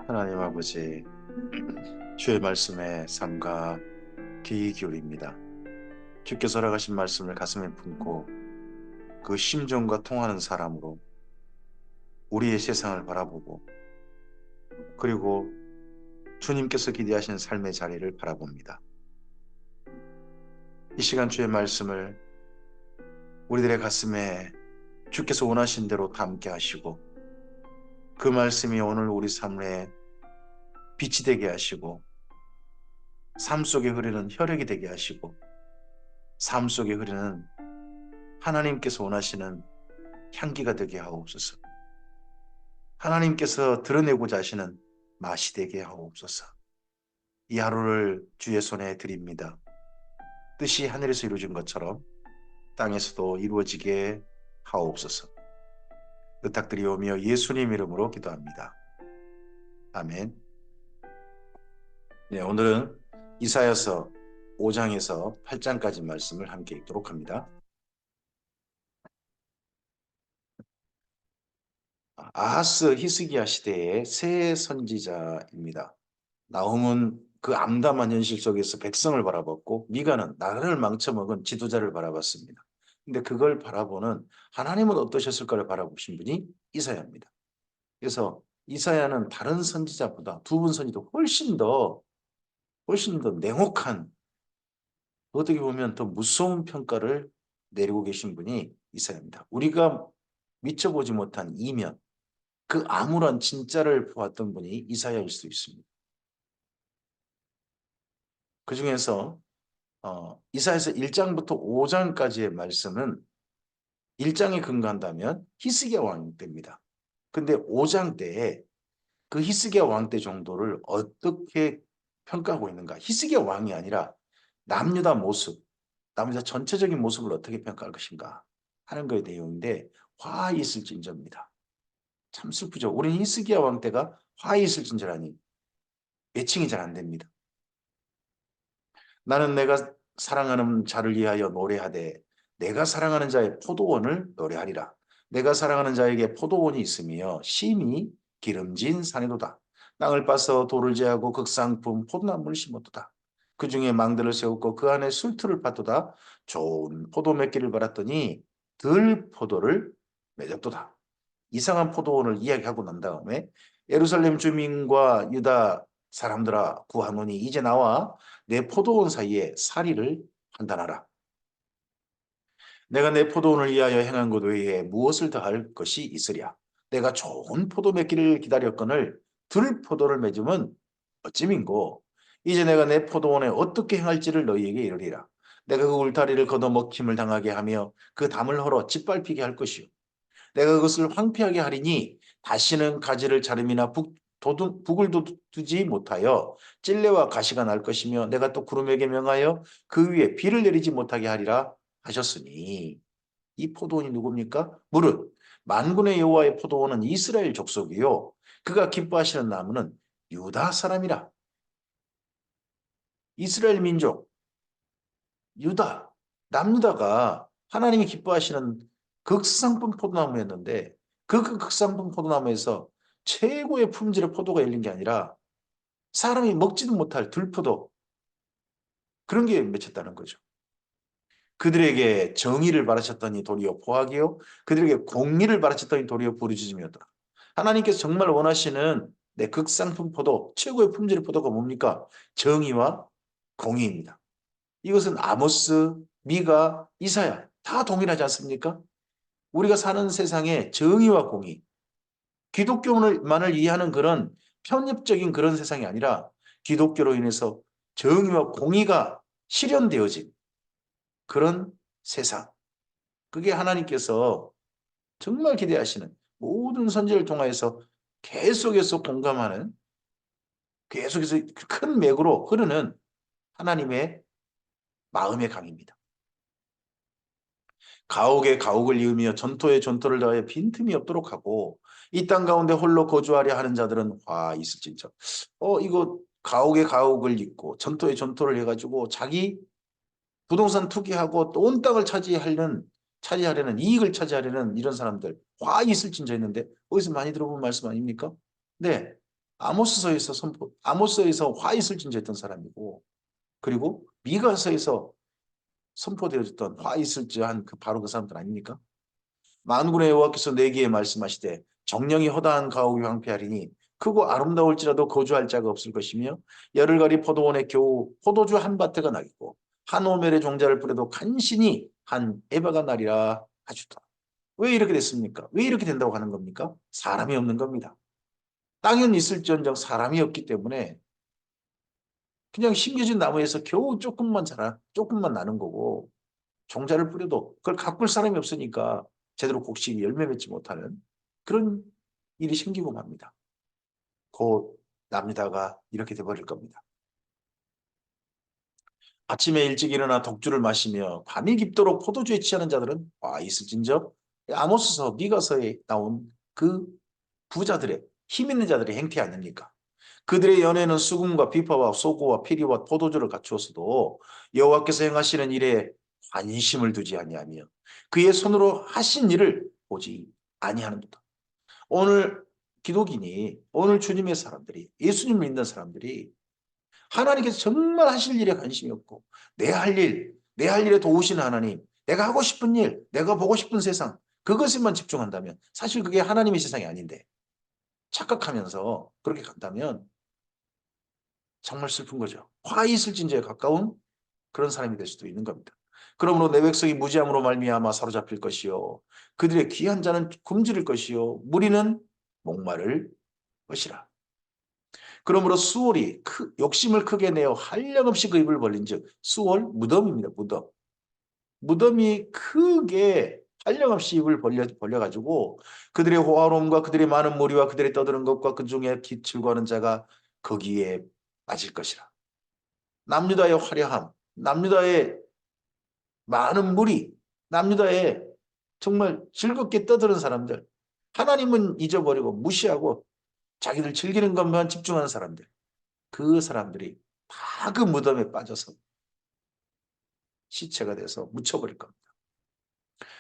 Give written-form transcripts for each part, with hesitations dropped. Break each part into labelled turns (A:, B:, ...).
A: 하나님 아버지, 주의 말씀에 삼가 귀 기울입니다. 주께서 허락하신 말씀을 가슴에 품고 그 심정과 통하는 사람으로 우리의 세상을 바라보고, 그리고 주님께서 기대하신 삶의 자리를 바라봅니다. 이 시간 주의 말씀을 우리들의 가슴에 주께서 원하신 대로 담게 하시고, 그 말씀이 오늘 우리 삶에 빛이 되게 하시고, 삶 속에 흐르는 혈액이 되게 하시고, 삶 속에 흐르는 하나님께서 원하시는 향기가 되게 하옵소서. 하나님께서 드러내고자 하시는 맛이 되게 하옵소서. 이 하루를 주의 손에 드립니다. 뜻이 하늘에서 이루어진 것처럼 땅에서도 이루어지게 하옵소서. 부탁드리오며 예수님 이름으로 기도합니다. 아멘. 네, 오늘은 이사야서 5장에서 8장까지 말씀을 함께 읽도록 합니다. 아하스 히스기야 시대의 새 선지자입니다. 나홈은 그 암담한 현실 속에서 백성을 바라봤고, 미가는 나라를 망쳐먹은 지도자를 바라봤습니다. 근데 그걸 바라보는 하나님은 어떠셨을까를 바라보신 분이 이사야입니다. 그래서 이사야는 다른 선지자보다 두 분 선지도 훨씬 더 냉혹한, 어떻게 보면 더 무서운 평가를 내리고 계신 분이 이사야입니다. 우리가 미쳐보지 못한 이면, 그 암울한 진짜를 보았던 분이 이사야일 수 있습니다. 그 중에서 이사야서 1장부터 5장까지의 말씀은 1장에 근거한다면 히스기야 왕 때입니다. 근데 5장 때에 그 히스기야 왕 때 정도를 어떻게 평가하고 있는가? 히스기야 왕이 아니라 남유다 모습, 남유다 전체적인 모습을 어떻게 평가할 것인가 하는 거에 내용인데, 화가 있을진저입니다. 참 슬프죠. 우리는 히스기야 왕 때가 화가 있을진저라니 매칭이 잘 안 됩니다. 나는 내가 사랑하는 자를 위하여 노래하되 내가 사랑하는 자의 포도원을 노래하리라. 내가 사랑하는 자에게 포도원이 있으며 심이 기름진 산이도다. 땅을 파서 돌을 제하고 극상품 포도나무를 심었도다. 그 중에 망대를 세웠고 그 안에 술틀을 팠도다. 좋은 포도 맺기를 바랐더니 들 포도를 맺었도다. 이상한 포도원을 이야기하고 난 다음에 예루살렘 주민과 유다 사람들아 구하노니 이제 나와 내 포도원 사이에 사리를 판단하라. 내가 내 포도원을 위하여 행한 것 외에 무엇을 더할 것이 있으랴. 내가 좋은 포도 맺기를 기다렸거늘 들 포도를 맺으면 어찌민고. 이제 내가 내 포도원에 어떻게 행할지를 너희에게 이르리라. 내가 그 울타리를 걷어먹힘을 당하게 하며 그 담을 헐어 짓밟히게 할 것이요. 내가 그것을 황폐하게 하리니 다시는 가지를 자름이나 북을 두지 못하여 찔레와 가시가 날 것이며 내가 또 구름에게 명하여 그 위에 비를 내리지 못하게 하리라 하셨으니, 이 포도원이 누굽니까? 무릇 만군의 여호와의 포도원은 이스라엘 족속이요 그가 기뻐하시는 나무는 유다 사람이라. 이스라엘 민족 유다, 남유다가 하나님이 기뻐하시는 극상품 포도나무였는데, 그 극상품 포도나무에서 최고의 품질의 포도가 열린 게 아니라 사람이 먹지도 못할 들포도, 그런 게 맺혔다는 거죠. 그들에게 정의를 바라셨더니 도리어 포악이요 그들에게 공의를 바라셨더니 도리어 부르짖음이었더라. 하나님께서 정말 원하시는 내 극상품 포도, 최고의 품질의 포도가 뭡니까? 정의와 공의입니다. 이것은 아모스, 미가, 이사야 다 동일하지 않습니까? 우리가 사는 세상에 정의와 공의, 기독교만을 이해하는 그런 편협적인 그런 세상이 아니라 기독교로 인해서 정의와 공의가 실현되어진 그런 세상. 그게 하나님께서 정말 기대하시는, 모든 선지를 통하여서 계속해서 공감하는, 계속해서 큰 맥으로 흐르는 하나님의 마음의 강입니다. 가옥에 가옥을 이으며 전토에 전토를 더하여 빈틈이 없도록 하고 이 땅 가운데 홀로 거주하려 하는 자들은 화 있을진저. 이거 가옥에 가옥을 잇고 전토에 전토를 해가지고 자기 부동산 투기하고 또 온 땅을 차지하려는 이익을 차지하려는 이런 사람들 화 있을진저 했는데 어디서 많이 들어본 말씀 아닙니까? 네. 아모스에서 화 있을진저 했던 사람이고, 그리고 미가서에서 선포되어졌던 화 있을지한 바로 그 사람들 아닙니까? 만군의 여호와께서 내게 말씀하시되 정령이 허다한 가옥이 황폐하리니 크고 아름다울지라도 거주할 자가 없을 것이며 열흘가리 포도원에 겨우 포도주 한 밭에가 나겠고 한 오멜의 종자를 뿌려도 간신히 한 에바가 나리라 하주더라. 왜 이렇게 됐습니까? 왜 이렇게 된다고 하는 겁니까? 사람이 없는 겁니다. 땅은 있을지언정 사람이 없기 때문에 그냥 심겨진 나무에서 겨우 조금만 나는 거고, 종자를 뿌려도 그걸 가꿀 사람이 없으니까 제대로 곡식이 열매 맺지 못하는 그런 일이 생기고 맙니다. 곧 납니다가 이렇게 돼버릴 겁니다. 아침에 일찍 일어나 독주를 마시며 밤이 깊도록 포도주에 취하는 자들은 있을진저 아모스서 미가서에 나온 그 부자들의 힘 있는 자들의 행태 아닙니까? 그들의 연애는 수금과 비파와 소고와 피리와 포도주를 갖추었어도 여호와께서 행하시는 일에 관심을 두지 아니하며 그의 손으로 하신 일을 보지 아니하는도다. 오늘 기독인이, 오늘 주님의 사람들이, 예수님 믿는 사람들이 하나님께서 정말 하실 일에 관심이 없고 내 할 일에 도우시는 하나님, 내가 하고 싶은 일, 내가 보고 싶은 세상, 그것에만 집중한다면 사실 그게 하나님의 세상이 아닌데 착각하면서 그렇게 간다면 정말 슬픈 거죠. 화 있을 진저에 가까운 그런 사람이 될 수도 있는 겁니다. 그러므로 내 백성이 무지함으로 말미암아 사로잡힐 것이요 그들의 귀한 자는 굶주릴 것이요 무리는 목마를 것이라. 그러므로 수월이 욕심을 크게 내어 한량없이 그 입을 벌린즉, 수월 무덤입니다. 무덤이 크게 한량없이 입을 벌려가지고 그들의 호화로움과 그들의 많은 무리와 그들의 떠드는 것과 그 중에 즐거워하는 자가 거기에 빠질 것이라. 남유다의 화려함, 남유다의 많은 무리, 남유다의 정말 즐겁게 떠드는 사람들, 하나님은 잊어버리고 무시하고 자기들 즐기는 것만 집중하는 사람들, 그 사람들이 다 그 무덤에 빠져서 시체가 돼서 묻혀버릴 겁니다.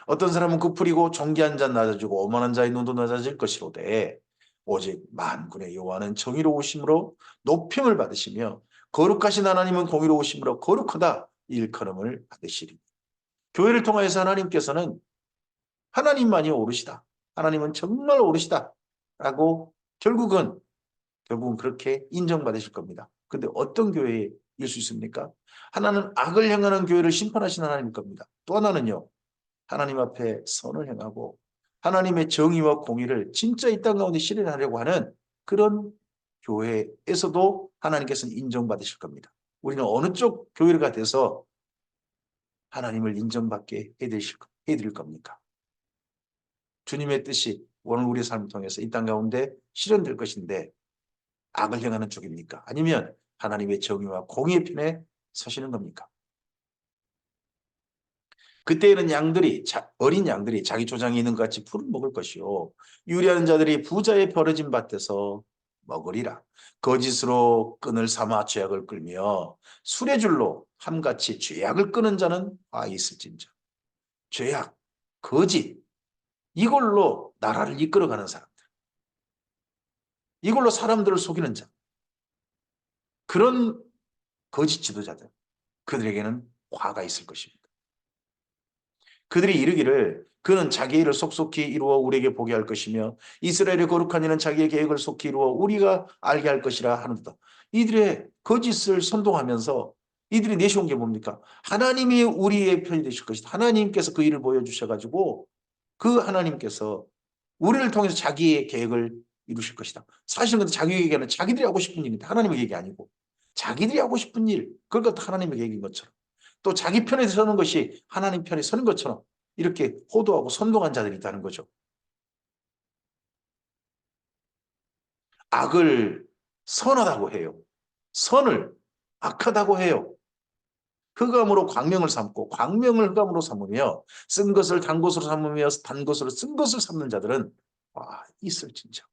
A: 어떤 사람은 굽으리고 존귀한 자 낮아지고 오만한 자의 눈도 낮아질 것이로되 오직 만군의 여호와는 정의로우심으로 높임을 받으시며 거룩하신 하나님은 공의로우심으로 거룩하다 일컬음을 받으시리. 교회를 통하여서 하나님께서는 하나님만이 오르시다, 하나님은 정말 오르시다 라고 결국은 그렇게 인정받으실 겁니다. 근데 어떤 교회일 수 있습니까? 하나는 악을 행하는 교회를 심판하시는 하나님일 겁니다. 또 하나는요, 하나님 앞에 선을 행하고 하나님의 정의와 공의를 진짜 이 땅 가운데 실현하려고 하는 그런 교회에서도 하나님께서는 인정받으실 겁니다. 우리는 어느 쪽 교회가 돼서 하나님을 인정받게 해드릴 겁니까? 주님의 뜻이 오늘 우리의 삶을 통해서 이 땅 가운데 실현될 것인데 악을 행하는 쪽입니까? 아니면 하나님의 정의와 공의의 편에 서시는 겁니까? 그때에는 어린 양들이 자기 조장이 있는 것 같이 풀을 먹을 것이요 유리하는 자들이 부자의 버려진 밭에서 먹으리라. 거짓으로 끈을 삼아 죄악을 끌며 수레줄로 함같이 죄악을 끄는 자는 있을진저. 죄악, 거짓, 이걸로 나라를 이끌어가는 사람들, 이걸로 사람들을 속이는 자, 그런 거짓 지도자들, 그들에게는 화가 있을 것입니다. 그들이 이르기를 그는 자기의 일을 속속히 이루어 우리에게 보게 할 것이며 이스라엘의 거룩한 이는 자기의 계획을 속히 이루어 우리가 알게 할 것이라 하는도다. 이들의 거짓을 선동하면서 이들이 내세운 게 뭡니까? 하나님이 우리의 편이 되실 것이다. 하나님께서 그 일을 보여주셔가지고 그 하나님께서 우리를 통해서 자기의 계획을 이루실 것이다. 사실은 근데 자기 계획에는 자기들이 하고 싶은 일인데 하나님의 계획이 아니고 자기들이 하고 싶은 일, 그걸 갖다 하나님의 계획인 것처럼 또 자기 편에 서는 것이 하나님 편에 서는 것처럼 이렇게 호도하고 선동한 자들이 있다는 거죠. 악을 선하다고 해요. 선을 악하다고 해요. 흑암으로 광명을 삼고 광명을 흑암으로 삼으며 쓴 것을 단 것으로 삼으며 단 것으로 쓴 것을 삼는 자들은 있을진저.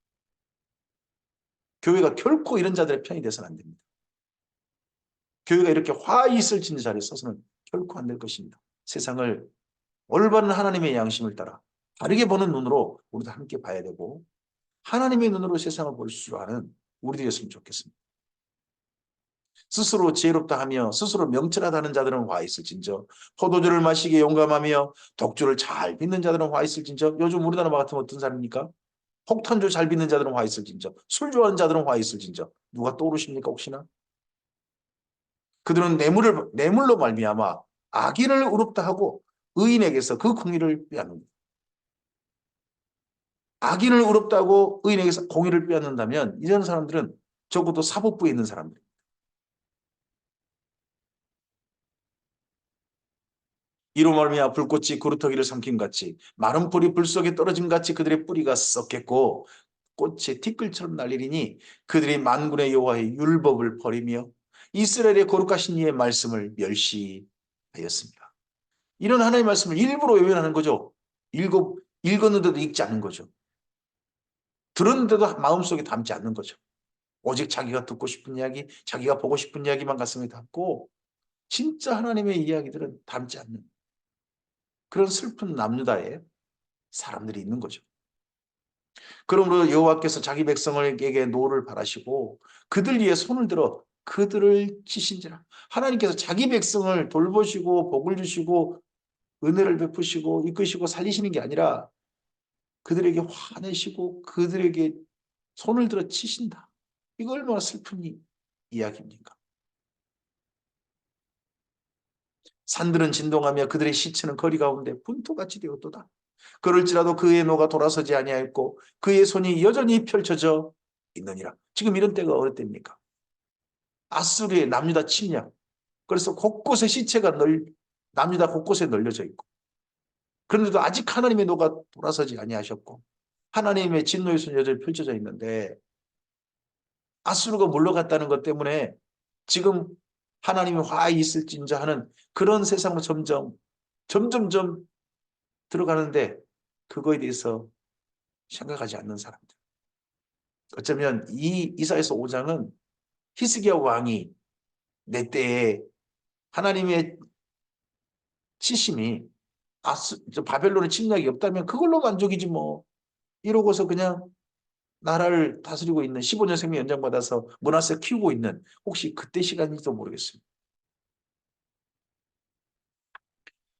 A: 교회가 결코 이런 자들의 편이 돼서는 안 됩니다. 교회가 이렇게 화 있을진저 자리에 서서는 결코 안 될 것입니다. 세상을 올바른 하나님의 양심을 따라 다르게 보는 눈으로 우리도 함께 봐야 되고 하나님의 눈으로 세상을 볼 수 아는 우리들이었으면 좋겠습니다. 스스로 지혜롭다 하며 스스로 명철하다는 자들은 화 있을진저, 포도주를 마시기에 용감하며 독주를 잘 빚는 자들은 화 있을진저. 요즘 우리나라 같으면 어떤 사람입니까? 폭탄주 잘 빚는 자들은 화 있을진저, 술 좋아하는 자들은 화 있을진저. 누가 떠오르십니까 혹시나? 그들은 뇌물로 말미암아 악인을 의롭다 하고 의인에게서 그 공의를 빼앗는다. 악인을 의롭다고 의인에게서 공의를 빼앗는다면 이런 사람들은 적어도 사법부에 있는 사람들. 이로 말미암아 불꽃이 그루터기를 삼킴같이 마른 뿌리 불 속에 떨어짐같이 그들의 뿌리가 썩겠고 꽃이 티끌처럼 날리리니 그들이 만군의 여호와의 율법을 버리며 이스라엘의 거룩하신 이의 말씀을 멸시하였습니다. 이런 하나님의 말씀을 일부러 외면하는 거죠. 읽었는데도 읽지 않는 거죠. 들었는데도 마음속에 담지 않는 거죠. 오직 자기가 듣고 싶은 이야기, 자기가 보고 싶은 이야기만 가슴에 담고 진짜 하나님의 이야기들은 담지 않는 그런 슬픈 남유다의 사람들이 있는 거죠. 그러므로 여호와께서 자기 백성에게 노를 바라시고 그들 위에 손을 들어 그들을 치신지라. 하나님께서 자기 백성을 돌보시고 복을 주시고 은혜를 베푸시고 이끄시고 살리시는 게 아니라 그들에게 화내시고 그들에게 손을 들어 치신다. 이거 얼마나 슬픈 이야기입니까? 산들은 진동하며 그들의 시체는 거리 가운데 분토같이 되었도다. 그럴지라도 그의 노가 돌아서지 아니하였고 그의 손이 여전히 펼쳐져 있느니라. 지금 이런 때가 어느 때입니까? 아수르의 남유다 침략. 그래서 곳곳에 시체가 남유다 곳곳에 널려져 있고 그런데도 아직 하나님의 노가 돌아서지 아니하셨고 하나님의 진노의 손이 여전히 펼쳐져 있는데 아수르가 물러갔다는 것 때문에 지금 하나님의 화에 있을진저 하는 그런 세상으로 점점점 들어가는데 그거에 대해서 생각하지 않는 사람들. 어쩌면 이 이사야서 5장은 히스기야 왕이 내 때에 하나님의 치심이 바벨론의 침략이 없다면 그걸로 만족이지 뭐. 이러고서 그냥 나라를 다스리고 있는 15년 생명 연장받아서 므낫세 키우고 있는 혹시 그때 시간인지도 모르겠습니다.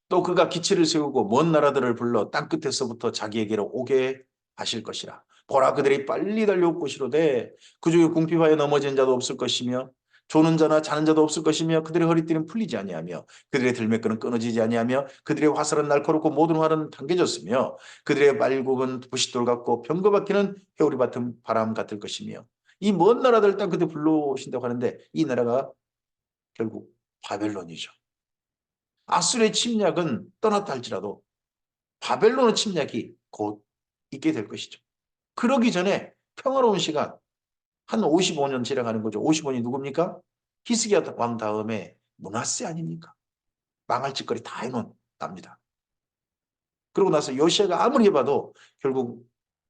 A: 또 그가 기치를 세우고 먼 나라들을 불러 땅끝에서부터 자기에게로 오게 하실 것이라. 보라 그들이 빨리 달려올 것이로되 그중에 궁핍하여 넘어진 자도 없을 것이며 조는 자나 자는 자도 없을 것이며 그들의 허리띠는 풀리지 아니하며 그들의 들매끈은 끊어지지 아니하며 그들의 화살은 날카롭고 모든 활은 당겨졌으며 그들의 말굽은 부싯돌 같고 병거바퀴는 회오리 같은 바람 같을 것이며 이 먼 나라들 땅 그들 불러오신다고 하는데 이 나라가 결국 바벨론이죠. 아수르의 침략은 떠났다 할지라도 바벨론의 침략이 곧 있게 될 것이죠. 그러기 전에 평화로운 시간 한 55년 지나가는 거죠. 55년이 누굽니까? 히스기야 왕 다음에 므낫세 아닙니까? 망할 짓거리 다 해놓은 납니다. 그러고 나서 요시아가 아무리 해봐도 결국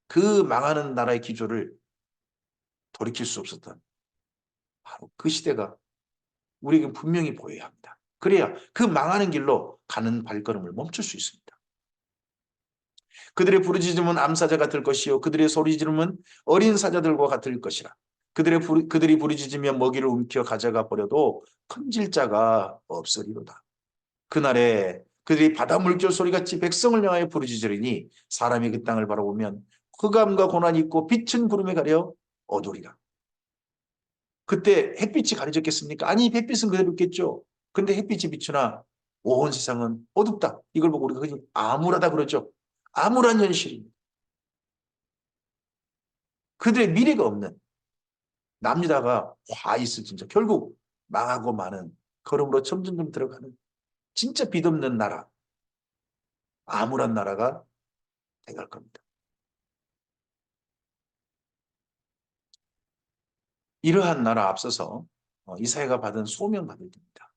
A: 그 망하는 나라의 기조를 돌이킬 수 없었던 바로 그 시대가 우리에게 분명히 보여야 합니다. 그래야 그 망하는 길로 가는 발걸음을 멈출 수 있습니다. 그들의 부르짖음은 암사자 같을 것이요 그들의 소리지름은 어린 사자들과 같을 것이라. 그들이 부르짖으며 먹이를 움켜 가져가 버려도 건질 자가 없으리로다. 그날에 그들이 바다 물결 소리같이 백성을 향하여 부르짖으리니 사람이 그 땅을 바라보면 흑암과 고난이 있고 빛은 구름에 가려 어두리라. 그때 햇빛이 가려졌겠습니까? 아니 햇빛은 그대로 있겠죠. 근데 햇빛이 비추나 온 세상은 어둡다. 이걸 보고 우리가 흔히 암울하다 그러죠. 암울한 현실입니다. 그들의 미래가 없는 남유다가 화 있을진저 결국 망하고 마는 걸음으로 점점점 들어가는 진짜 빛없는 나라, 암울한 나라가 돼갈 겁니다. 이러한 나라 앞서서 이사야가 받은 소명 받을 때입니다.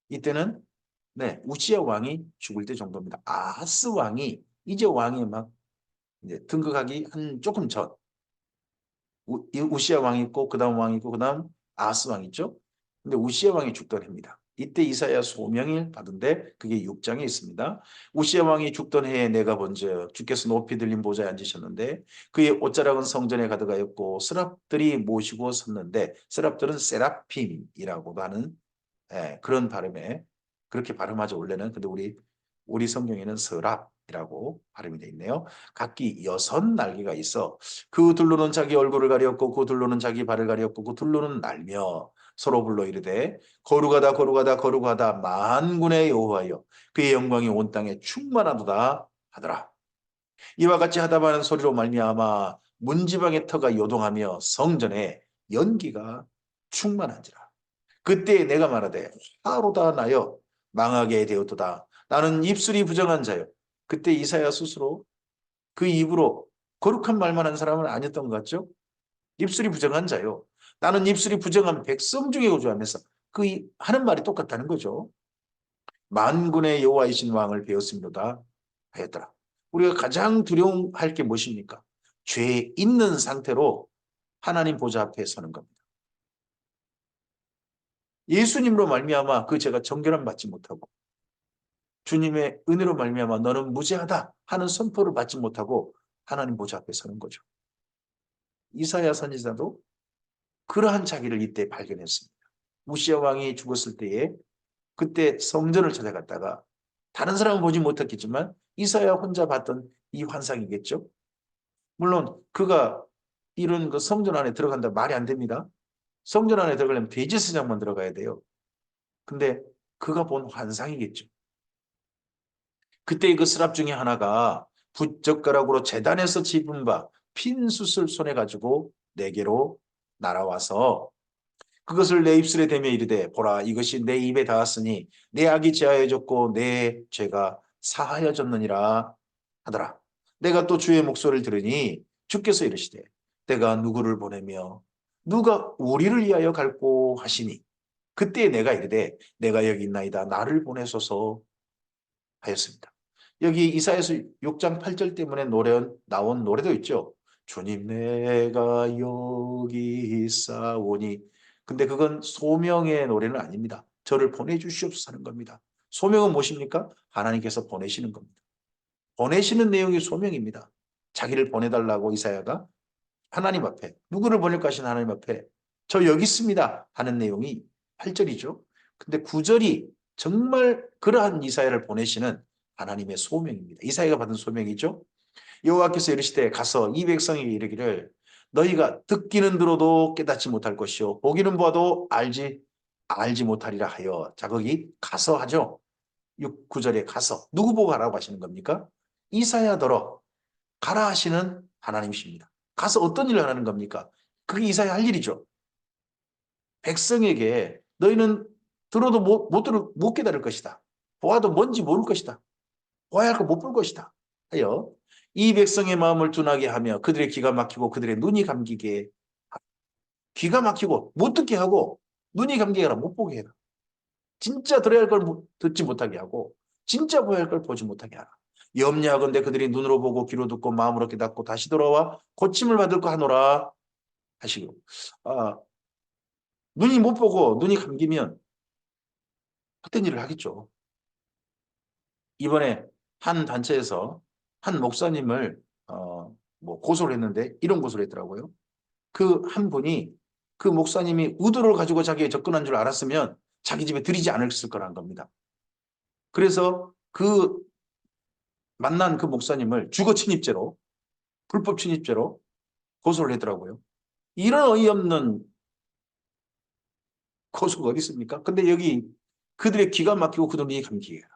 A: 이때는 우시야 왕이 죽을 때 정도입니다. 아하스 왕이 이제 왕이 막 이제 등극하기 한 조금 전 우시야 왕이 있고 그다음 왕이 있고 그다음 아하스 왕이 있죠. 근데 우시야 왕이 죽던 해입니다. 이때 이사야 소명을 받은데 그게 6장에 있습니다. 우시야 왕이 죽던 해에 내가 본즉 주께서 높이 들린 보좌에 앉으셨는데 그의 옷자락은 성전에 가득하였고 스랍들이 모시고 섰는데 스랍들은 세라핌이라고도 하는 그런 발음에 그렇게 발음하죠 원래는. 근데 우리 성경에는 서랍이라고 발음이 되어 있네요. 각기 6날개가 있어 그 둘로는 자기 얼굴을 가렸고 그 둘로는 자기 발을 가렸고 그 둘로는 날며 서로 불러 이르되 거룩하다 거룩하다 거룩하다 만군의 여호와여 그의 영광이 온 땅에 충만하도다 하더라. 이와 같이 하다마는 소리로 말미암아 문지방의 터가 요동하며 성전에 연기가 충만한지라. 그때 내가 말하되 화로다 나여 망하게 되었도다. 나는 입술이 부정한 자요. 그때 이사야 스스로 그 입으로 거룩한 말만 한 사람은 아니었던 것 같죠? 입술이 부정한 자요. 나는 입술이 부정한 백성 중에 거주하면서 하는 말이 똑같다는 거죠. 만군의 여호와이신 왕을 배웠습니다 하였더라. 우리가 가장 두려워할 게 무엇입니까? 죄 있는 상태로 하나님 보좌 앞에 서는 겁니다. 예수님으로 말미암아 그 죄가 정결함 받지 못하고 주님의 은혜로 말미암아 너는 무죄하다 하는 선포를 받지 못하고 하나님 보좌 앞에 서는 거죠. 이사야 선지자도 그러한 자기를 이때 발견했습니다. 우시야 왕이 죽었을 때에 그때 성전을 찾아갔다가 다른 사람은 보지 못했겠지만 이사야 혼자 봤던 이 환상이겠죠. 물론 그가 이런 그 성전 안에 들어간다 말이 안 됩니다. 성전 안에 들어가려면 대제사장만 들어가야 돼요. 근데 그가 본 환상이겠죠. 그때 그 스랍 중에 하나가 붓젓가락으로 제단에서 집은 바 핀 숯을 손에 가지고 내게로 날아와서 그것을 내 입술에 대며 이르되 보라 이것이 내 입에 닿았으니 내 악이 제하여졌고 내 죄가 사하여졌느니라 하더라. 내가 또 주의 목소리를 들으니 주께서 이르시되 내가 누구를 보내며 누가 우리를 위하여 갈고 하시니 그때 내가 이르되 내가 여기 있나이다 나를 보내소서 하였습니다. 여기 이사야서 6장 8절 때문에 나온 노래도 있죠. 주님 내가 여기 있사오니. 근데 그건 소명의 노래는 아닙니다. 저를 보내주시옵소서 하는 겁니다. 소명은 무엇입니까? 하나님께서 보내시는 겁니다. 보내시는 내용이 소명입니다. 자기를 보내달라고 이사야가 하나님 앞에 누구를 보낼까 하신 하나님 앞에 저 여기 있습니다 하는 내용이 8절이죠. 근데 9절이 정말 그러한 이사야를 보내시는 하나님의 소명입니다. 이사야가 받은 소명이죠. 여호와께서 이르시되 가서 이 백성에게 이르기를 너희가 듣기는 들어도 깨닫지 못할 것이요 보기는 봐도 알지 못하리라 하여. 자 거기 가서 하죠. 9절에 가서 누구 보고 가라고 하시는 겁니까? 이사야더러 가라 하시는 하나님이십니다. 가서 어떤 일을 하는 겁니까? 그게 이사야 할 일이죠. 백성에게 너희는 들어도 못 깨달을 것이다. 보아도 뭔지 모를 것이다. 보아야 할 거 못 볼 것이다. 하여 이 백성의 마음을 둔하게 하며 그들의 귀가 막히고 그들의 눈이 감기게 귀가 막히고 못 듣게 하고 눈이 감기게 하라 못 보게 해라. 진짜 들어야 할 걸 듣지 못하게 하고 진짜 보아야 할 걸 보지 못하게 하라. 염려하건대 그들이 눈으로 보고 귀로 듣고 마음으로 깨닫고 다시 돌아와 고침을 받을 거 하노라 하시고 눈이 못 보고 눈이 감기면 헛된 일을 하겠죠. 이번에 한 단체에서 한 목사님을 뭐 고소를 했는데 이런 고소를 했더라고요. 그 한 분이 그 목사님이 의도를 가지고 자기에 접근한 줄 알았으면 자기 집에 들이지 않았을 거란 겁니다. 그래서 그 만난 그 목사님을 주거 침입죄로 불법 침입죄로 고소를 했더라고요. 이런 어이없는 고소가 어디 있습니까? 근데 여기 그들의 귀가 막히고 그들의 눈이 감기게 해라.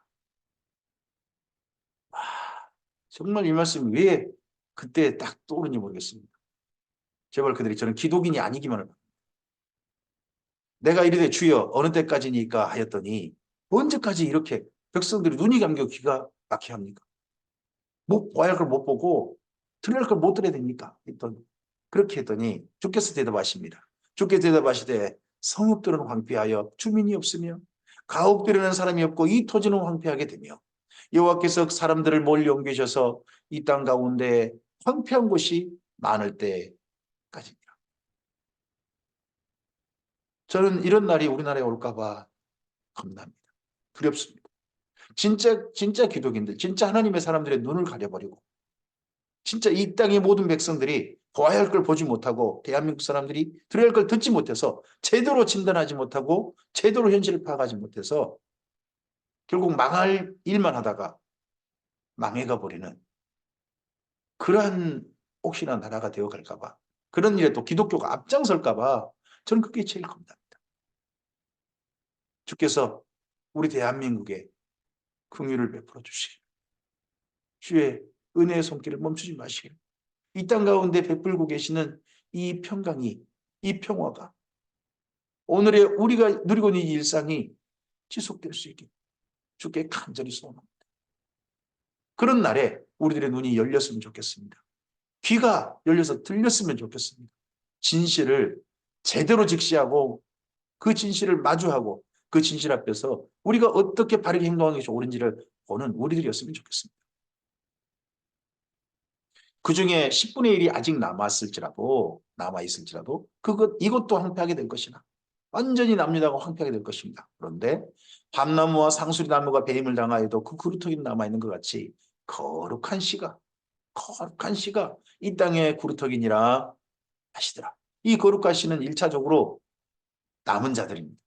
A: 정말 이 말씀이 왜 그때 딱 떠오르는지 모르겠습니다. 제발 그들이 저는 기독인이 아니기만을 바랍니다. 내가 이르되 주여 어느 때까지니까 하였더니 언제까지 이렇게 백성들이 눈이 감겨 귀가 막혀 합니까? 봐야 할 걸 못 보고 들을 걸 못 들어야 됩니까? 그렇게 했더니 주께서 대답하십니다. 주께서 대답하시되 성읍들은 황폐하여 주민이 없으며 가옥들에는 사람이 없고 이 토지는 황폐하게 되며 여호와께서 사람들을 멀리 옮기셔서 이 땅 가운데 황폐한 곳이 많을 때까지입니다. 저는 이런 날이 우리나라에 올까 봐 겁납니다. 두렵습니다. 진짜 기독인들, 진짜 하나님의 사람들의 눈을 가려버리고 진짜 이 땅의 모든 백성들이 보아야 할 걸 보지 못하고 대한민국 사람들이 들어야 할 걸 듣지 못해서 제대로 진단하지 못하고 제대로 현실을 파악하지 못해서 결국 망할 일만 하다가 망해가 버리는 그러한 혹시나 나라가 되어갈까 봐 그런 일에 또 기독교가 앞장설까 봐 저는 그게 제일 겁납니다. 주께서 우리 대한민국에 긍휼을 베풀어 주시길 주의 은혜의 손길을 멈추지 마시길 이 땅 가운데 베풀고 계시는 이 평강이 이 평화가 오늘의 우리가 누리고 있는 이 일상이 지속될 수 있게 주께 간절히 소원합니다. 그런 날에 우리들의 눈이 열렸으면 좋겠습니다. 귀가 열려서 들렸으면 좋겠습니다. 진실을 제대로 직시하고 그 진실을 마주하고 그 진실 앞에서 우리가 어떻게 바르게 행동하는 것이 옳은지를 보는 우리들이었으면 좋겠습니다. 그중에 10분의 1이 아직 남아있을지라도 이것도 황폐하게 될 것이나 완전히 남유다가 황폐하게 될 것입니다. 그런데 밤나무와 상수리나무가 배임을 당하여도 그 구루터기는 남아있는 것 같이 거룩한 씨가 이 땅의 구루터기니라 하시더라. 이 거룩한 씨는 1차적으로 남은 자들입니다.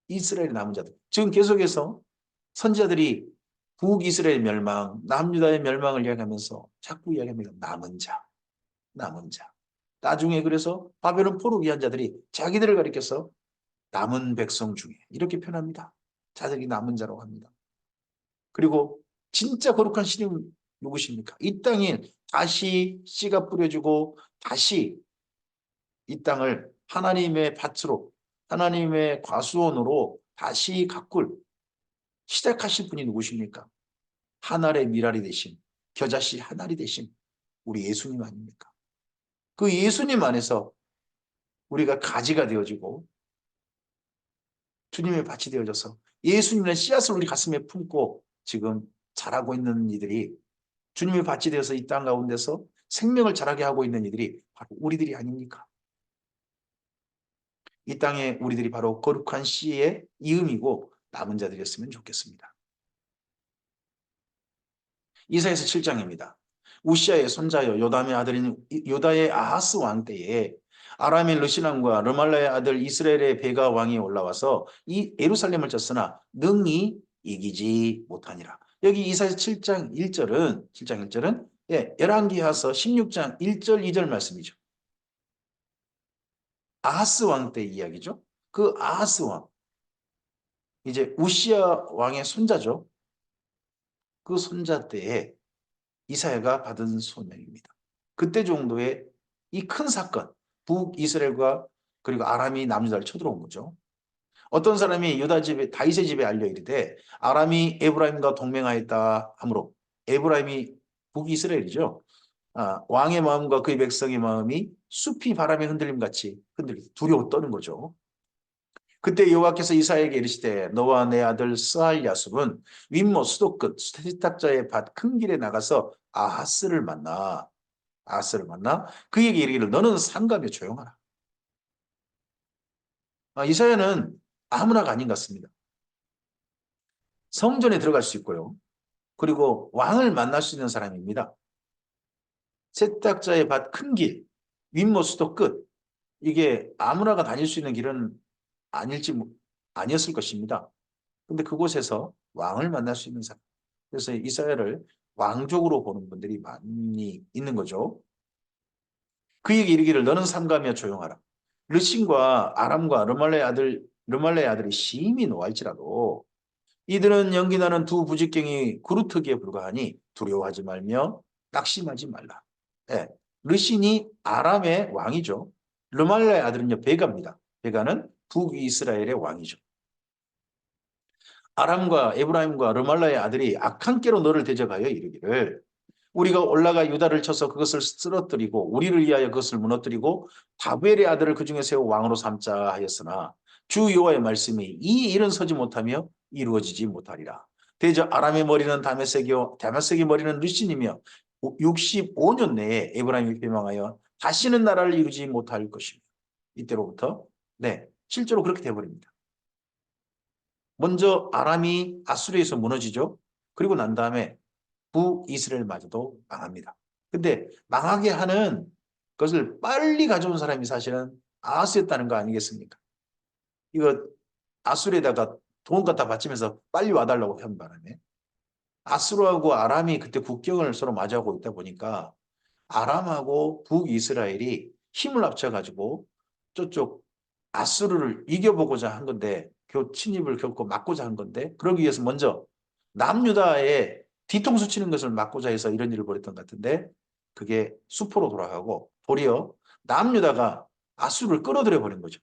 A: 이스라엘의 남은 자들. 지금 계속해서 선지자들이 북이스라엘 멸망, 남유다의 멸망을 이야기하면서 자꾸 이야기합니다. 남은 자. 나중에 그래서 바벨론 포로 위한 자들이 자기들을 가리켜서 남은 백성 중에 이렇게 표현합니다. 자들이 남은 자라고 합니다. 그리고 진짜 거룩한 신은 누구십니까? 이 땅에 다시 씨가 뿌려지고 다시 이 땅을 하나님의 밭으로 하나님의 과수원으로 다시 가꿀 시작하실 분이 누구십니까? 하늘의 미랄이 되신 겨자씨 하늘이 되신 우리 예수님 아닙니까? 그 예수님 안에서 우리가 가지가 되어지고 주님의 밭이 되어져서 예수님의 씨앗을 우리 가슴에 품고 지금 자라고 있는 이들이 주님의 밭이 되어서 이 땅 가운데서 생명을 자라게 하고 있는 이들이 바로 우리들이 아닙니까? 이 땅에 우리들이 바로 거룩한 씨의 이음이고 남은 자들이었으면 좋겠습니다. 이사야서 7장입니다. 우시아의 손자여 요담의 아들인 요다의 아하스 왕 때에 아람의 르시람과 르말라의 아들 이스라엘의 베가 왕이 올라와서 이 예루살렘을 쳤으나 능히 이기지 못하니라. 여기 이사야 7장 1절은 열왕기하서 16장 1절 2절 말씀이죠. 아하스 왕 때 이야기죠. 그 아하스 왕 이제 우시아 왕의 손자죠. 그 손자 때에 이사야가 받은 소명입니다. 그때 정도의 이 큰 사건, 북이스라엘과 그리고 아람이 남유다를 쳐들어온 거죠. 어떤 사람이 유다 집에 다윗의 집에 알려 이르되 아람이 에브라임과 동맹하였다 하므로 에브라임이 북이스라엘이죠. 왕의 마음과 그의 백성의 마음이 숲이 바람에 흔들림 같이 흔들리고 두려워 떠는 거죠. 그때 여호와께서 이사야에게 이르시되 너와 내 아들 스알 야숲은 윗모 수도 끝 세탁자의 밭 큰 길에 나가서 아하스를 만나 그에게 이르기를 너는 상가며 조용하라. 이사야는 아무나가 아닌 것 같습니다. 성전에 들어갈 수 있고요. 그리고 왕을 만날 수 있는 사람입니다. 세탁자의 밭 큰 길, 윗모 수도 끝 이게 아무나가 다닐 수 있는 길은 아니었을 것입니다. 근데 그곳에서 왕을 만날 수 있는 사람. 그래서 이사야를 왕족으로 보는 분들이 많이 있는 거죠. 그에게 이르기를 너는 삼가며 조용하라. 르신과 아람과 르말레의 아들이 심히 노할지라도 이들은 연기나는 두 부직경이 구루터기에 불과하니 두려워하지 말며 낙심하지 말라. 네. 르신이 아람의 왕이죠. 르말레의 아들은요 베가입니다. 베가는 북이스라엘의 왕이죠. 아람과 에브라임과 르말라의 아들이 악한 깨로 너를 대적하여 이르기를 우리가 올라가 유다를 쳐서 그것을 쓰러뜨리고 우리를 위하여 그것을 무너뜨리고 다벨의 아들을 그중에 세워 왕으로 삼자 하였으나 주 여호와의 말씀이 이 일은 서지 못하며 이루어지지 못하리라. 대저 아람의 머리는 다메섹의 머리는 르신이며 65년 내에 에브라임이 패망하여 다시는 나라를 이루지 못할 것입니다. 이때로부터 실제로 그렇게 되어버립니다. 먼저 아람이 아수르에서 무너지죠. 그리고 난 다음에 북이스라엘마저도 망합니다. 근데 망하게 하는 것을 빨리 가져온 사람이 사실은 아하스였다는 거 아니겠습니까? 이거 아수르에다가 돈 갖다 바치면서 빨리 와달라고 한 바람에 아수르하고 아람이 그때 국경을 서로 마주하고 있다 보니까 아람하고 북이스라엘이 힘을 합쳐가지고 저쪽 아수르를 이겨보고자 한 건데 침입을 결코 막고자 한 건데 그러기 위해서 먼저 남유다의 뒤통수 치는 것을 막고자 해서 이런 일을 벌였던 것 같은데 그게 수포로 돌아가고 도리어 남유다가 아수르를 끌어들여 버린 거죠.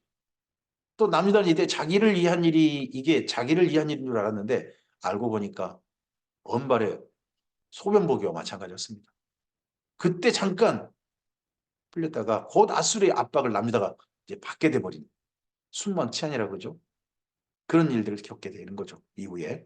A: 또 남유다는 이때 자기를 위한 일이 이게 자기를 위한 일인 줄 알았는데 알고 보니까 언발의 소변복이와 마찬가지였습니다. 그때 잠깐 풀렸다가 곧 아수르의 압박을 남유다가 이제 받게 돼버린 순망치안이라고 그러죠. 그런 일들을 겪게 되는 거죠. 이후에.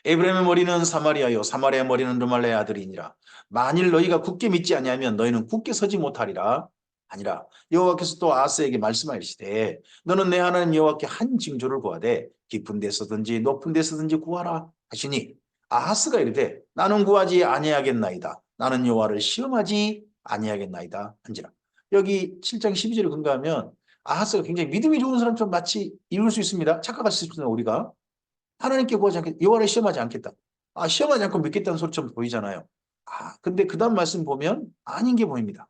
A: 에브라임의 머리는 사마리아요 사마리아의 머리는 르말레의 아들이니라. 만일 너희가 굳게 믿지 아니하면 너희는 굳게 서지 못하리라. 아니라 여호와께서 또 아하스에게 말씀하시되 너는 내 하나님 여호와께 한 징조를 구하되 깊은 데서든지 높은 데서든지 구하라 하시니 아하스가 이르되 나는 구하지 아니하겠나이다. 나는 여호와를 시험하지 아니하겠나이다 한지라. 여기 7장 12절을 근거하면 아하스가 굉장히 믿음이 좋은 사람처럼 마치 읽을 수 있습니다. 착각할 수 있습니다. 우리가. 하나님께 구하지 않겠다. 여호와를 시험하지 않겠다. 아, 시험하지 않고 믿겠다는 소리처럼 보이잖아요. 아, 근데 그 다음 말씀 보면 아닌 게 보입니다.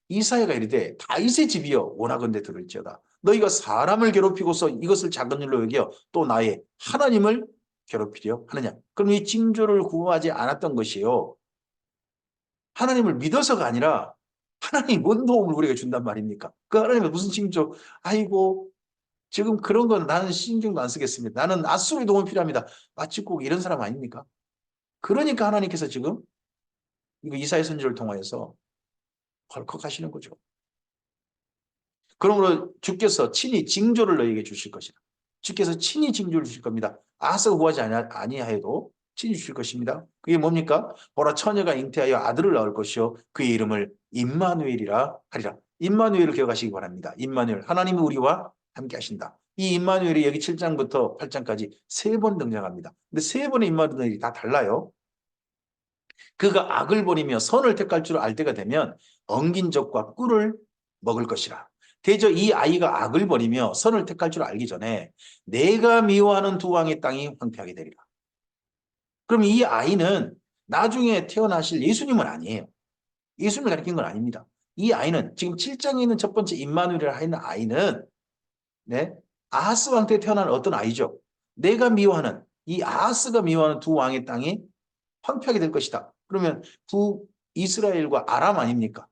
A: 이사야가 이르되 다윗의 집이여 원하건대 들을지어다. 너희가 사람을 괴롭히고서 이것을 작은 일로 여겨 또 나의 하나님을 괴롭히려 하느냐. 그럼 이 징조를 구하지 않았던 것이요. 하나님을 믿어서가 아니라 하나님이 뭔 도움을 우리에게 준단 말입니까? 그 하나님은 무슨 징조? 아이고 지금 그런 건 나는 신경도 안 쓰겠습니다. 나는 아수르의 도움이 필요합니다. 마치 꼭 이런 사람 아닙니까? 그러니까 하나님께서 지금 이거 이사야 선지를 통하여서 헐컥 하시는 거죠. 그러므로 주께서 친히 징조를 너희에게 주실 것이다. 주께서 친히 징조를 주실 겁니다. 아하스가 구하지 아니하여도 친히 주실 것입니다. 그게 뭡니까? 보라 처녀가 잉태하여 아들을 낳을 것이요 그의 이름을 임마누엘이라 하리라. 임마누엘을 기억하시기 바랍니다. 임마누엘 하나님이 우리와 함께 하신다. 이 임마누엘이 여기 7장부터 8장까지 3번 등장합니다. 근데 3번의 임마누엘이 다 달라요. 그가 악을 버리며 선을 택할 줄 알 때가 되면 엉긴 적과 꿀을 먹을 것이라. 대저 이 아이가 악을 버리며 선을 택할 줄 알기 전에 내가 미워하는 두 왕의 땅이 황폐하게 되리라. 그럼 이 아이는 나중에 태어나실 예수님은 아니에요. 예수님을 가리킨 건 아닙니다. 이 아이는 지금 7장에 있는 첫 번째 임마누엘이라 하는 아이는 네? 아하스 왕 때 태어난 어떤 아이죠. 내가 미워하는 이 아하스가 미워하는 두 왕의 땅이 황폐하게 될 것이다. 그러면 북이스라엘과 아람 아닙니까?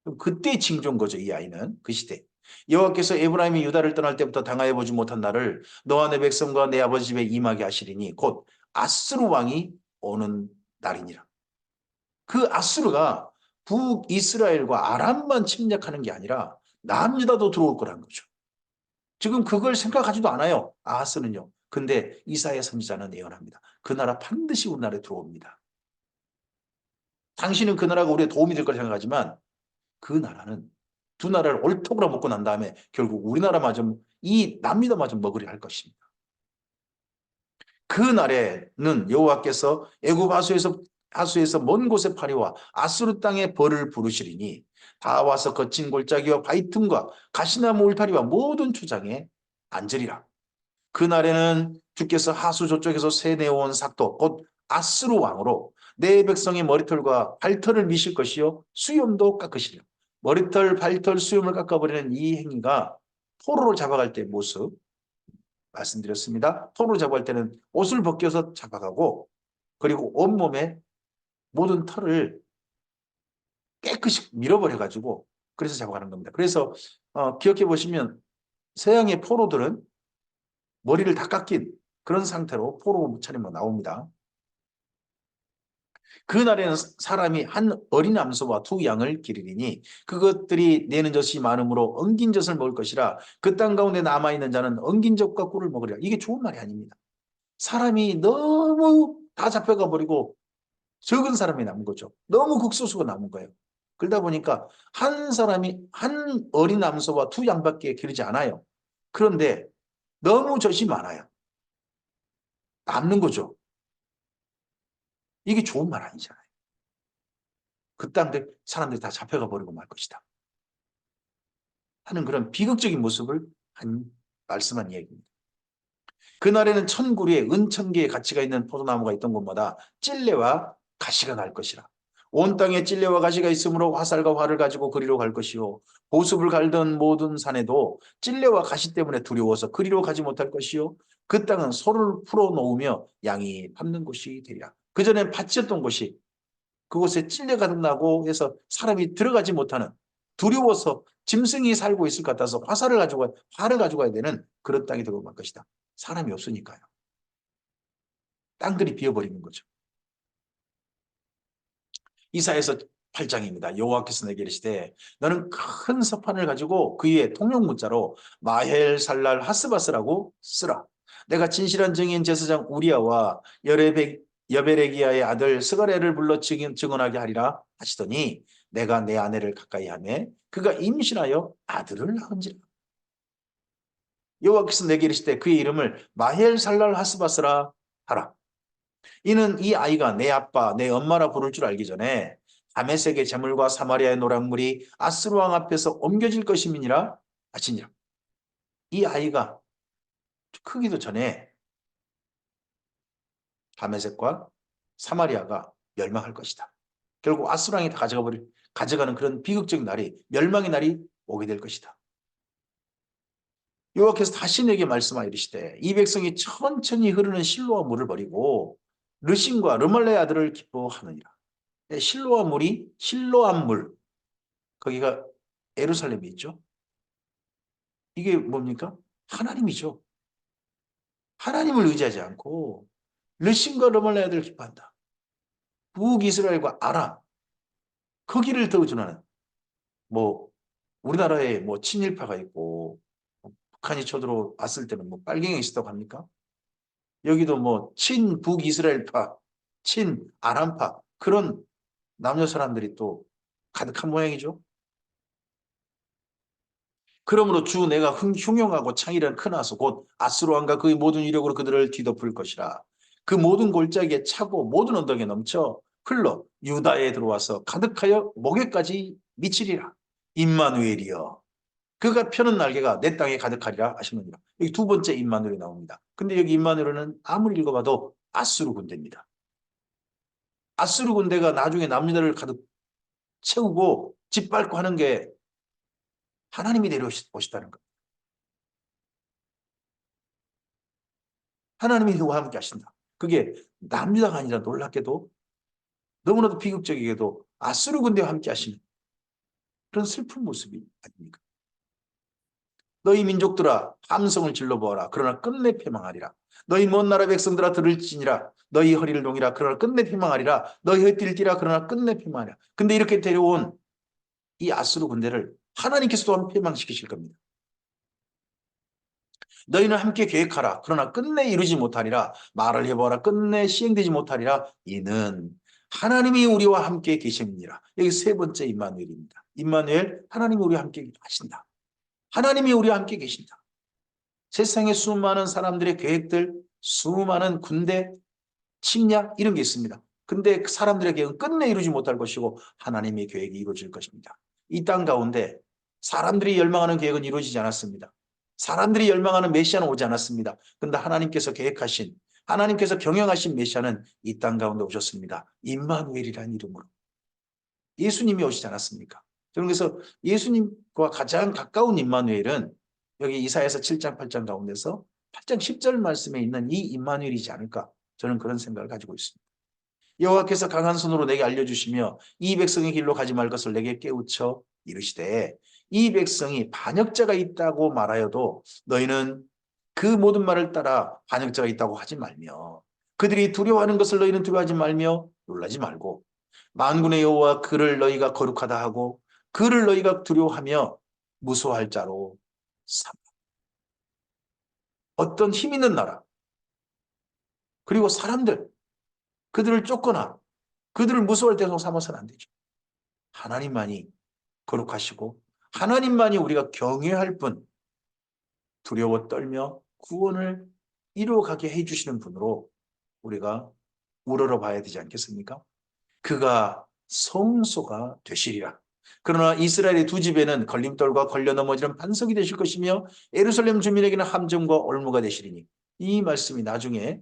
A: 그럼 그때 징조인 거죠. 이 아이는 그 시대. 여호와께서 에브라임이 유다를 떠날 때부터 당하여 보지 못한 날을 너와 내 백성과 내 아버지 집에 임하게 하시리니 곧 아스루 왕이 오는 날이니라. 그 아스루가 북이스라엘과 아람만 침략하는 게 아니라 남유다도 들어올 거라는 거죠. 지금 그걸 생각하지도 않아요. 아하스는요. 근데 이사야 선지자는 예언합니다. 그 나라 반드시 우리나라에 들어옵니다. 당신은 그 나라가 우리의 도움이 될 거라 생각하지만 그 나라는 두 나라를 옳토그라 먹고 난 다음에 결국 우리나라마저 이 남미도마저 먹으려 할 것입니다. 그 날에는 여호와께서 애굽 하수에서 먼 곳에 파리와 아수르 땅에 벌을 부르시리니 다 와서 거친 골짜기와 바위 틈과 가시나무 울타리와 모든 초장에 앉으리라. 그 날에는 주께서 하수 저쪽에서 세내온 삭도 곧 아스루 왕으로 내 백성의 머리털과 발털을 미실 것이요 수염도 깎으시리라. 머리털, 발털, 수염을 깎아버리는 이 행위가 포로로 잡아갈 때 모습 말씀드렸습니다. 포로로 잡아갈 때는 옷을 벗겨서 잡아가고 그리고 온몸에 모든 털을 깨끗이 밀어버려가지고 그래서 잡아가는 겁니다. 그래서 기억해 보시면 서양의 포로들은 머리를 다 깎인 그런 상태로 포로 차림으로 나옵니다. 그날에는 사람이 한 어린 암소와 두 양을 기르리니 그것들이 내는 젖이 많으므로 엉긴 젖을 먹을 것이라 그 땅 가운데 남아있는 자는 엉긴 젖과 꿀을 먹으리라. 이게 좋은 말이 아닙니다. 사람이 너무 다 잡혀가 버리고 적은 사람이 남은 거죠. 너무 극소수가 남은 거예요. 그러다 보니까 한 사람이 한 어린 암소와 두 양밖에 기르지 않아요. 그런데 너무 젖이 많아요. 남는 거죠. 이게 좋은 말 아니잖아요. 그 땅들 사람들이 다 잡혀가 버리고 말 것이다 하는 그런 비극적인 모습을 말씀한 이야기입니다. 그날에는 천구리에 은천개의 가치가 있는 포도나무가 있던 곳마다 찔레와 가시가 날 것이라. 온 땅에 찔레와 가시가 있으므로 화살과 활을 가지고 그리로 갈 것이요 보습을 갈던 모든 산에도 찔레와 가시 때문에 두려워서 그리로 가지 못할 것이요 그 땅은 소를 풀어놓으며 양이 밟는 곳이 되리라. 그전엔 밭이었던 곳이 그곳에 찔레 가득 나고 해서 사람이 들어가지 못하는, 두려워서 짐승이 살고 있을 것 같아서 활을 가지고 가야 되는 그런 땅이 되고 말 것이다. 사람이 없으니까요. 땅들이 비어버리는 거죠. 이사야서 8장입니다. 여호와께서 내게 이르시되 너는 큰 서판을 가지고 그 위에 통용 문자로 마헬 살랄 하스바스라고 쓰라. 내가 진실한 증인 제사장 우리아와 여베레기야의 아들 스가랴를 불러 증언하게 하리라 하시더니 내가 내 아내를 가까이 하매 그가 임신하여 아들을 낳은지라. 여호와께서 내게 이르시되 그의 이름을 마헬 살랄 하스바스라 하라. 이는 이 아이가 내 아빠, 내 엄마라 부를 줄 알기 전에 다메섹의 재물과 사마리아의 노랑물이 아스루 왕 앞에서 옮겨질 것임이니라 하시니라. 이 아이가 크기도 전에 다메섹과 사마리아가 멸망할 것이다. 결국 아스루 왕이 다 가져가는 그런 비극적인 날이, 멸망의 날이 오게 될 것이다. 여호와께서 다시 내게 말씀하여 이르시되 이 백성이 천천히 흐르는 실로와 물을 버리고 르신과 르말레의 아들을 기뻐하느니라. 실로암 물, 거기가 예루살렘이 있죠. 이게 뭡니까? 하나님이죠. 하나님을 의지하지 않고 르신과 르말레의 아들을 기뻐한다. 북이스라엘과 아람, 거기를 더 의존하는, 뭐 우리나라에 뭐 친일파가 있고 북한이 쳐들어왔을 때는 뭐 빨갱이 있었다고 합니까? 여기도 뭐 친북이스라엘파, 친아람파 그런 남녀 사람들이 또 가득한 모양이죠. 그러므로 주 내가 흉용하고 창이란 큰 하수 곧 아스루 왕과 그의 모든 위력으로 그들을 뒤덮을 것이라. 그 모든 골짜기에 차고 모든 언덕에 넘쳐 흘러 유다에 들어와서 가득하여 목에까지 미치리라. 임마누엘이여 그가 펴는 날개가 내 땅에 가득하리라 하시느니라. 여기 두 번째 임마누엘이 나옵니다. 근데 여기 임마누엘은 아무리 읽어봐도 아수르 군대입니다. 아수르 군대가 나중에 남유다를 가득 채우고 짓밟고 하는 게 하나님이 내려오시다는 것. 하나님이 누구와 함께 하신다. 그게 남유다가 아니라 놀랍게도 너무나도 비극적이게도 아수르 군대와 함께 하시는 그런 슬픈 모습이 아닙니까? 너희 민족들아 함성을 질러보아라. 그러나 끝내 패망하리라. 너희 먼 나라 백성들아 들을지니라. 너희 허리를 동이라. 그러나 끝내 패망하리라. 너희 흩뛸지라. 그러나 끝내 패망하리라. 근데 이렇게 데려온 이 아수르 군대를 하나님께서 또한 패망시키실 겁니다. 너희는 함께 계획하라. 그러나 끝내 이루지 못하리라. 말을 해보아라. 끝내 시행되지 못하리라. 이는 하나님이 우리와 함께 계십니다. 여기 세 번째 임마누엘입니다. 임마누엘, 하나님이 우리와 함께 하신다. 하나님이 우리와 함께 계신다. 세상에 수많은 사람들의 계획들, 수많은 군대, 침략 이런 게 있습니다. 근데 그 사람들의 계획은 끝내 이루지 못할 것이고 하나님의 계획이 이루어질 것입니다. 이 땅 가운데 사람들이 열망하는 계획은 이루어지지 않았습니다. 사람들이 열망하는 메시아는 오지 않았습니다. 그런데 하나님께서 계획하신, 하나님께서 경영하신 메시아는 이 땅 가운데 오셨습니다. 임마누엘이라는 이름으로. 예수님이 오시지 않았습니까? 저는 그래서 예수님과 가장 가까운 임마누엘은 여기 이사야서 7장 8장 가운데서 8장 10절 말씀에 있는 이 임마누엘이지 않을까, 저는 그런 생각을 가지고 있습니다. 여호와께서 강한 손으로 내게 알려주시며 이 백성의 길로 가지 말 것을 내게 깨우쳐 이르시되 이 백성이 반역자가 있다고 말하여도 너희는 그 모든 말을 따라 반역자가 있다고 하지 말며 그들이 두려워하는 것을 너희는 두려워하지 말며 놀라지 말고 만군의 여호와 그를 너희가 거룩하다 하고 그를 너희가 두려워하며 무서워할 자로 삼아. 어떤 힘 있는 나라 그리고 사람들 그들을 쫓거나 그들을 무서워할 대상 삼아서는 안 되죠. 하나님만이 거룩하시고 하나님만이 우리가 경외할 뿐 두려워 떨며 구원을 이루어가게 해주시는 분으로 우리가 우러러봐야 되지 않겠습니까? 그가 성소가 되시리라. 그러나 이스라엘의 두 집에는 걸림돌과 걸려 넘어지는 반석이 되실 것이며 예루살렘 주민에게는 함정과 올무가 되시리니, 이 말씀이 나중에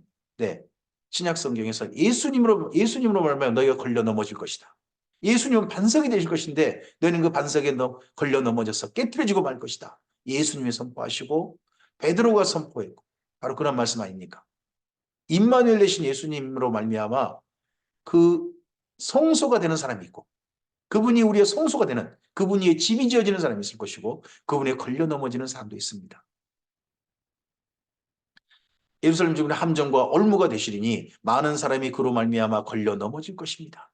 A: 신약 성경에서 예수님으로 말하면 너희가 걸려 넘어질 것이다. 예수님은 반석이 되실 것인데 너희는 그 반석에 걸려 넘어져서 깨트려지고 말 것이다. 예수님이 선포하시고 베드로가 선포했고 바로 그런 말씀 아닙니까? 임마누엘 되신 예수님으로 말미암아 그 성소가 되는 사람이 있고, 그분이 우리의 성소가 되는, 그분이 집이 지어지는 사람이 있을 것이고, 그분에 걸려 넘어지는 사람도 있습니다. 예루살렘 주민의 함정과 올무가 되시리니 많은 사람이 그로 말미암아 걸려 넘어질 것입니다.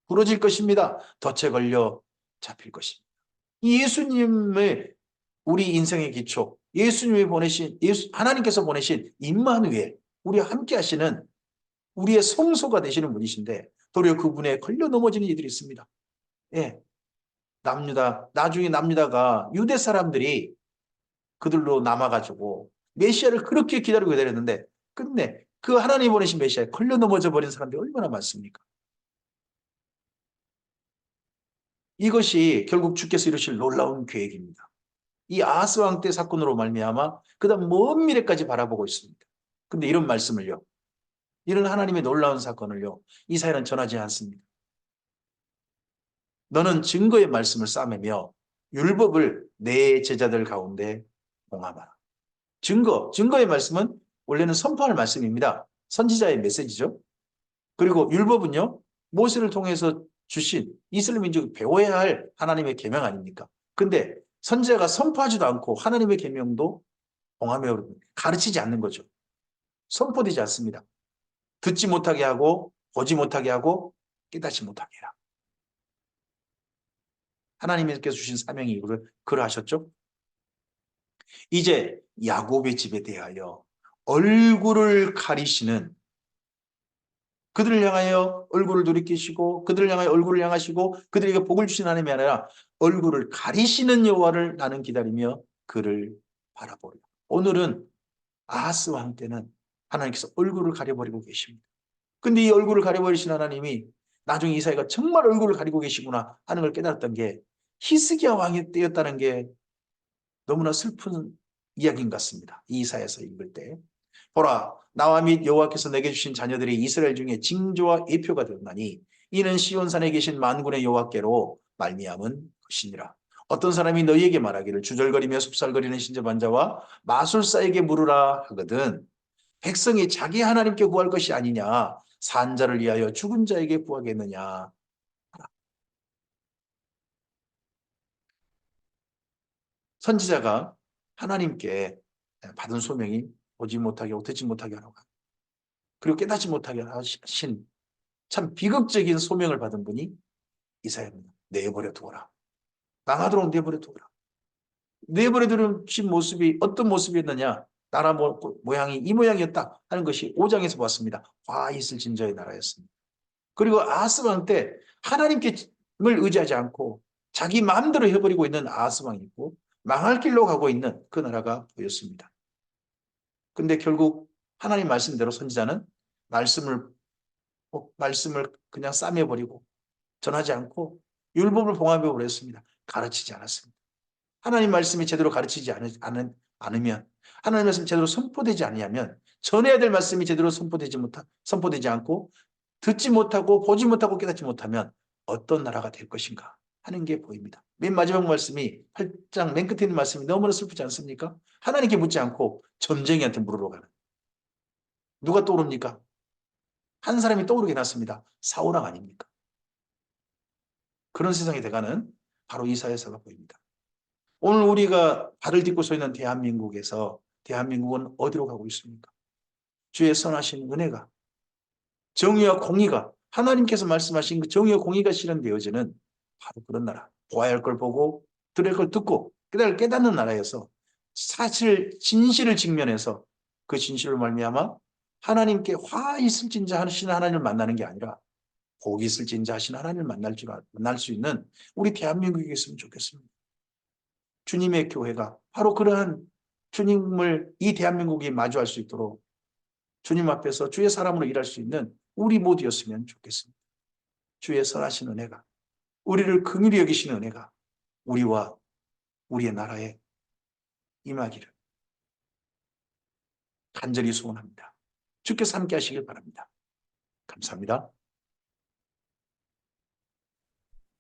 A: 부러질 것입니다. 덫에 걸려 잡힐 것입니다. 예수님의 우리 인생의 기초, 예수님이 보내신, 하나님께서 보내신 임마누엘, 우리와 함께 하시는 우리의 성소가 되시는 분이신데 도리어 그분에 걸려 넘어지는 이들이 있습니다. 예, 나중에 남유다가 유대 사람들이 그들로 남아가지고 메시아를 그렇게 기다리는데 끝내 그 하나님 보내신 메시아에 걸려 넘어져 버린 사람들이 얼마나 많습니까? 이것이 결국 주께서 이루실 놀라운 계획입니다. 이 아하스 왕 때 사건으로 말미암아 그다음 먼 미래까지 바라보고 있습니다. 근데 이런 말씀을요, 이런 하나님의 놀라운 사건을요, 이사야는 전하지 않습니다. 너는 증거의 말씀을 싸매며 율법을 내 제자들 가운데 봉합하라. 증거의 말씀은 원래는 선포할 말씀입니다. 선지자의 메시지죠. 그리고 율법은요, 모세를 통해서 주신 이스라엘 민족이 배워야 할 하나님의 계명 아닙니까? 근데 선지자가 선포하지도 않고 하나님의 계명도 봉하며 가르치지 않는 거죠. 선포되지 않습니다. 듣지 못하게 하고 보지 못하게 하고 깨닫지 못하게 해라. 하나님께서 주신 사명이 그러하셨죠. 이제 야곱의 집에 대하여 얼굴을 가리시는, 그들을 향하여 얼굴을 돌이키시고 그들을 향하여 얼굴을 향하시고 그들에게 복을 주신 하나님이 아니라 얼굴을 가리시는 여호와를 나는 기다리며 그를 바라보려. 오늘은 아하스 왕 때는 하나님께서 얼굴을 가려버리고 계십니다. 근데 이 얼굴을 가려버리신 하나님이 나중에 이사야가 정말 얼굴을 가리고 계시구나 하는 걸 깨달았던 게 히스기야 왕이 때였다는 게 너무나 슬픈 이야기인 것 같습니다. 이사야서 읽을 때. 보라, 나와 및 여호와께서 내게 주신 자녀들이 이스라엘 중에 징조와 예표가 되었나니 이는 시온산에 계신 만군의 여호와께로 말미암은 것이니라. 어떤 사람이 너희에게 말하기를 주절거리며 숲살거리는 신접한 자와 마술사에게 물으라 하거든 백성이 자기 하나님께 구할 것이 아니냐, 산 자를 위하여 죽은 자에게 구하겠느냐. 선지자가 하나님께 받은 소명이 보지 못하게 하고 듣지 못하게 하라고, 그리고 깨닫지 못하게 하신 참 비극적인 소명을 받은 분이 이사야입니다. 내버려 두어라. 망하도록 내버려 두어라. 내버려 두신 모습이 어떤 모습이었느냐, 나라 모양이 이 모양이었다 하는 것이 5장에서 보았습니다. 화 있을 진저의 나라였습니다. 그리고 아하스 왕 때 하나님께 의지하지 않고 자기 마음대로 해버리고 있는 아하스 왕이 있고 망할 길로 가고 있는 그 나라가 보였습니다. 근데 결국 하나님 말씀대로 선지자는 말씀을 그냥 싸매버리고 전하지 않고 율법을 봉합해 버렸습니다. 가르치지 않았습니다. 하나님 말씀이 제대로 가르치지 않으면, 하나님 말씀이 제대로 선포되지 않으면, 전해야 될 말씀이 제대로 선포되지 않고 듣지 못하고 보지 못하고 깨닫지 못하면 어떤 나라가 될 것인가 하는 게 보입니다. 맨 마지막 말씀이 8장 맨 끝에 있는 말씀이 너무나 슬프지 않습니까? 하나님께 묻지 않고 점쟁이한테 물으러 가는. 누가 떠오릅니까? 한 사람이 떠오르게 났습니다. 사울왕 아닙니까? 그런 세상이 돼가는 바로 이사야서가 보입니다. 오늘 우리가 발을 딛고 서 있는 대한민국에서 대한민국은 어디로 가고 있습니까? 주의 선하신 은혜가, 정의와 공의가, 하나님께서 말씀하신 그 정의와 공의가 실현되어지는 바로 그런 나라, 보아야 할 걸 보고 들을 걸 듣고 깨닫는 나라여서 사실 진실을 직면해서 그 진실을 말미암아 하나님께 화 있을진자 하시는 하나님을 만나는 게 아니라 복 있을진자 하시는 하나님을 만날 수 있는 우리 대한민국이 있으면 좋겠습니다. 주님의 교회가 바로 그러한 주님을 이 대한민국이 마주할 수 있도록 주님 앞에서 주의 사람으로 일할 수 있는 우리 모두였으면 좋겠습니다. 주의 선하신 은혜가, 우리를 긍휼히 여기시는 은혜가 우리와 우리의 나라에 임하기를 간절히 소원합니다. 주께서 함께 하시길 바랍니다. 감사합니다.